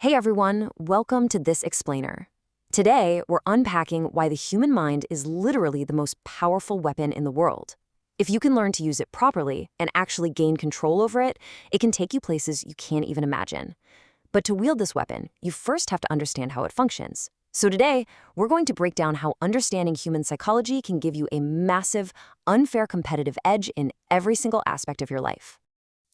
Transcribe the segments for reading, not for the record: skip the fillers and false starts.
Hey everyone, welcome to This Explainer. Today, we're unpacking why the human mind is literally the most powerful weapon in the world. If you can learn to use it properly and actually gain control over it, it can take you places you can't even imagine. But to wield this weapon, you first have to understand how it functions. So today, we're going to break down how understanding human psychology can give you a massive, unfair competitive edge in every single aspect of your life.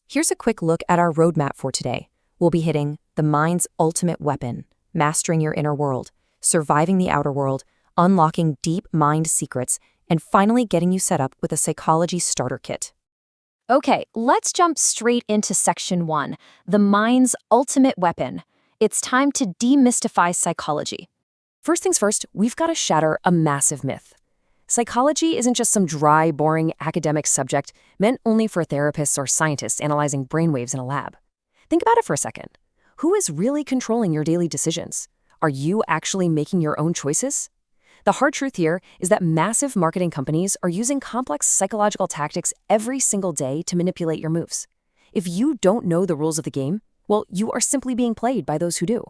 Here's a quick look at our roadmap for today. We'll be hitting the mind's ultimate weapon, mastering your inner world, surviving the outer world, unlocking deep mind secrets, and finally getting you set up with a psychology starter kit. Okay, let's jump straight into section 1, the mind's ultimate weapon. It's time to demystify psychology. First things first, we've got to shatter a massive myth. Psychology isn't just some dry, boring academic subject meant only for therapists or scientists analyzing brainwaves in a lab. Think about it for a second. Who is really controlling your daily decisions? Are you actually making your own choices? The hard truth here is that massive marketing companies are using complex psychological tactics every single day to manipulate your moves. If you don't know the rules of the game, well, you are simply being played by those who do.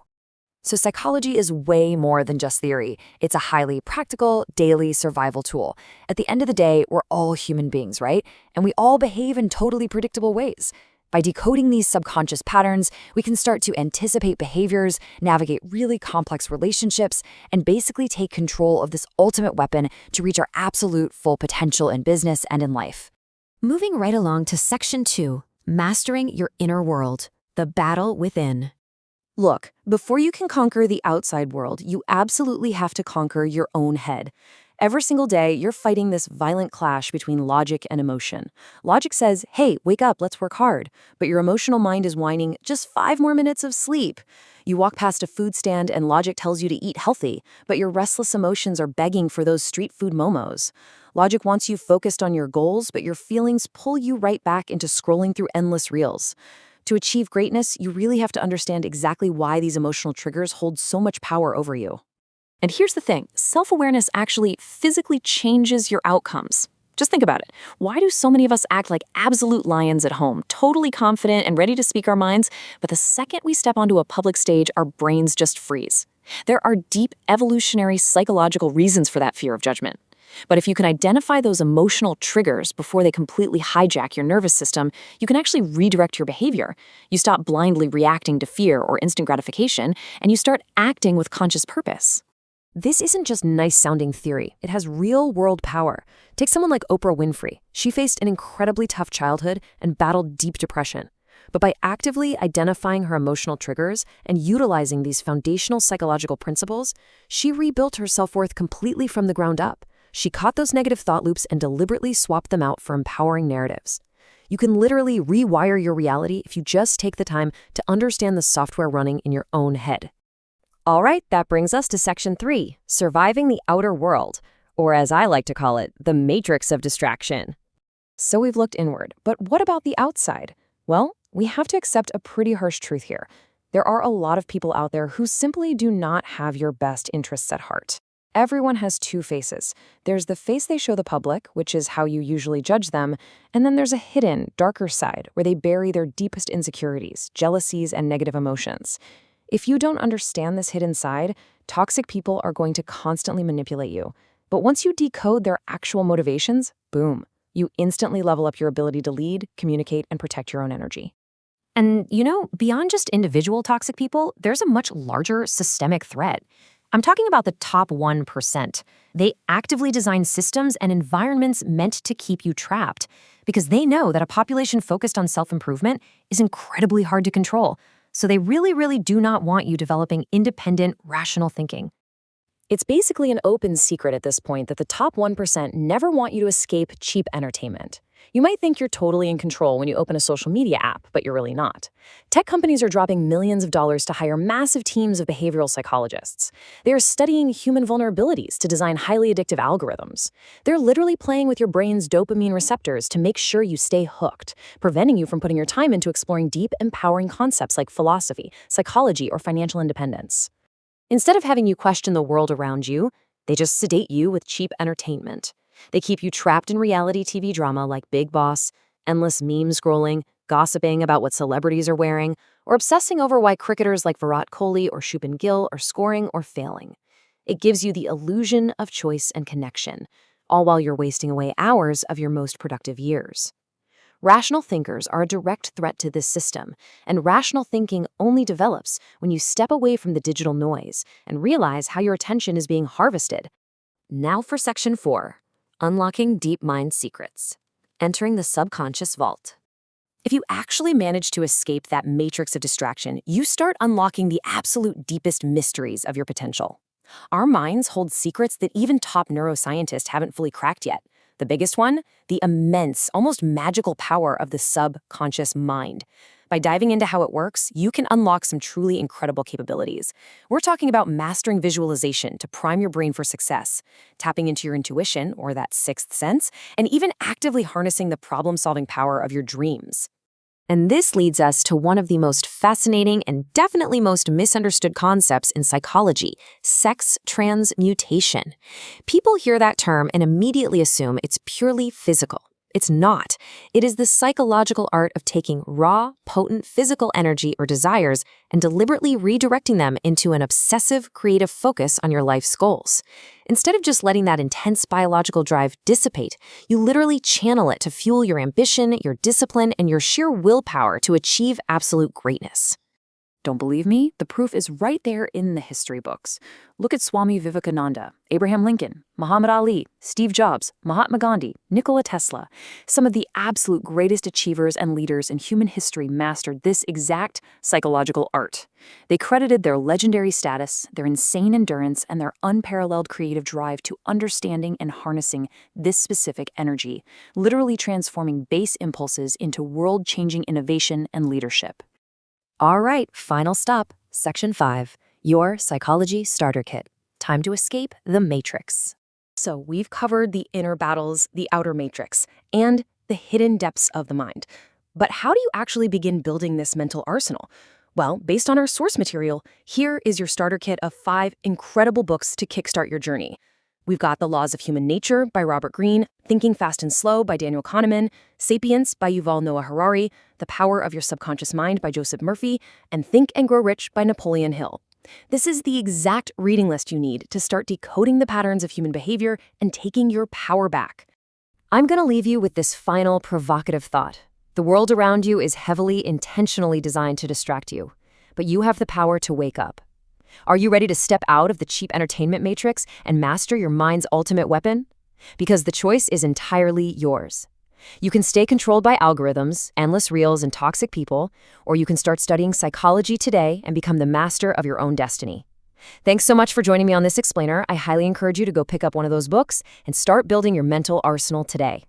So psychology is way more than just theory. It's a highly practical, daily survival tool. At the end of the day, we're all human beings, right? And we all behave in totally predictable ways. By decoding these subconscious patterns, we can start to anticipate behaviors, navigate really complex relationships, and basically take control of this ultimate weapon to reach our absolute full potential in business and in life. Moving right along to section 2, mastering your inner world, the battle within. Look, before you can conquer the outside world, you absolutely have to conquer your own head. Every single day, you're fighting this violent clash between logic and emotion. Logic says, hey, wake up, let's work hard. But your emotional mind is whining, just 5 more minutes of sleep. You walk past a food stand and logic tells you to eat healthy, but your restless emotions are begging for those street food momos. Logic wants you focused on your goals, but your feelings pull you right back into scrolling through endless reels. To achieve greatness, you really have to understand exactly why these emotional triggers hold so much power over you. And here's the thing, self-awareness actually physically changes your outcomes. Just think about it. Why do so many of us act like absolute lions at home, totally confident and ready to speak our minds, but the second we step onto a public stage, our brains just freeze? There are deep evolutionary psychological reasons for that fear of judgment. But if you can identify those emotional triggers before they completely hijack your nervous system, you can actually redirect your behavior. You stop blindly reacting to fear or instant gratification, and you start acting with conscious purpose. This isn't just nice-sounding theory. It has real-world power. Take someone like Oprah Winfrey. She faced an incredibly tough childhood and battled deep depression. But by actively identifying her emotional triggers and utilizing these foundational psychological principles, she rebuilt her self-worth completely from the ground up. She caught those negative thought loops and deliberately swapped them out for empowering narratives. You can literally rewire your reality if you just take the time to understand the software running in your own head. All right, that brings us to section 3, surviving the outer world, or as I like to call it, the matrix of distraction. So we've looked inward, but what about the outside? Well, we have to accept a pretty harsh truth here. There are a lot of people out there who simply do not have your best interests at heart. Everyone has 2 faces. There's the face they show the public, which is how you usually judge them, and then there's a hidden, darker side where they bury their deepest insecurities, jealousies, and negative emotions. If you don't understand this hidden side, toxic people are going to constantly manipulate you. But once you decode their actual motivations, boom, you instantly level up your ability to lead, communicate, and protect your own energy. And beyond just individual toxic people, there's a much larger systemic threat. I'm talking about the top 1%. They actively design systems and environments meant to keep you trapped because they know that a population focused on self-improvement is incredibly hard to control. So they really do not want you developing independent, rational thinking. It's basically an open secret at this point that the top 1% never want you to escape cheap entertainment. You might think you're totally in control when you open a social media app, but you're really not. Tech companies are dropping millions of dollars to hire massive teams of behavioral psychologists. They are studying human vulnerabilities to design highly addictive algorithms. They're literally playing with your brain's dopamine receptors to make sure you stay hooked, preventing you from putting your time into exploring deep, empowering concepts like philosophy, psychology, or financial independence. Instead of having you question the world around you, they just sedate you with cheap entertainment. They keep you trapped in reality TV drama like Big Boss, endless meme scrolling, gossiping about what celebrities are wearing, or obsessing over why cricketers like Virat Kohli or Shubman Gill are scoring or failing. It gives you the illusion of choice and connection, all while you're wasting away hours of your most productive years. Rational thinkers are a direct threat to this system, and rational thinking only develops when you step away from the digital noise and realize how your attention is being harvested. Now for Section 4, Unlocking Deep Mind Secrets. Entering the subconscious vault. If you actually manage to escape that matrix of distraction, you start unlocking the absolute deepest mysteries of your potential. Our minds hold secrets that even top neuroscientists haven't fully cracked yet. The biggest one? The immense, almost magical power of the subconscious mind. By diving into how it works, you can unlock some truly incredible capabilities. We're talking about mastering visualization to prime your brain for success, tapping into your intuition, or that sixth sense, and even actively harnessing the problem-solving power of your dreams. And this leads us to one of the most fascinating and definitely most misunderstood concepts in psychology, sex transmutation. People hear that term and immediately assume it's purely physical. It's not. It is the psychological art of taking raw, potent physical energy or desires and deliberately redirecting them into an obsessive, creative focus on your life's goals. Instead of just letting that intense biological drive dissipate, you literally channel it to fuel your ambition, your discipline, and your sheer willpower to achieve absolute greatness. Don't believe me? The proof is right there in the history books. Look at Swami Vivekananda, Abraham Lincoln, Muhammad Ali, Steve Jobs, Mahatma Gandhi, Nikola Tesla. Some of the absolute greatest achievers and leaders in human history mastered this exact psychological art. They credited their legendary status, their insane endurance, and their unparalleled creative drive to understanding and harnessing this specific energy, literally transforming base impulses into world-changing innovation and leadership. All right, final stop, Section 5, your Psychology Starter Kit. Time to escape the matrix. So we've covered the inner battles, the outer matrix, and the hidden depths of the mind. But how do you actually begin building this mental arsenal? Well, based on our source material, here is your starter kit of 5 incredible books to kickstart your journey. We've got The Laws of Human Nature by Robert Greene, Thinking Fast and Slow by Daniel Kahneman, Sapiens by Yuval Noah Harari, The Power of Your Subconscious Mind by Joseph Murphy, and Think and Grow Rich by Napoleon Hill. This is the exact reading list you need to start decoding the patterns of human behavior and taking your power back. I'm going to leave you with this final provocative thought. The world around you is heavily, intentionally designed to distract you, but you have the power to wake up. Are you ready to step out of the cheap entertainment matrix and master your mind's ultimate weapon? Because the choice is entirely yours. You can stay controlled by algorithms, endless reels, and toxic people, or you can start studying psychology today and become the master of your own destiny. Thanks so much for joining me on this explainer. I highly encourage you to go pick up one of those books and start building your mental arsenal today.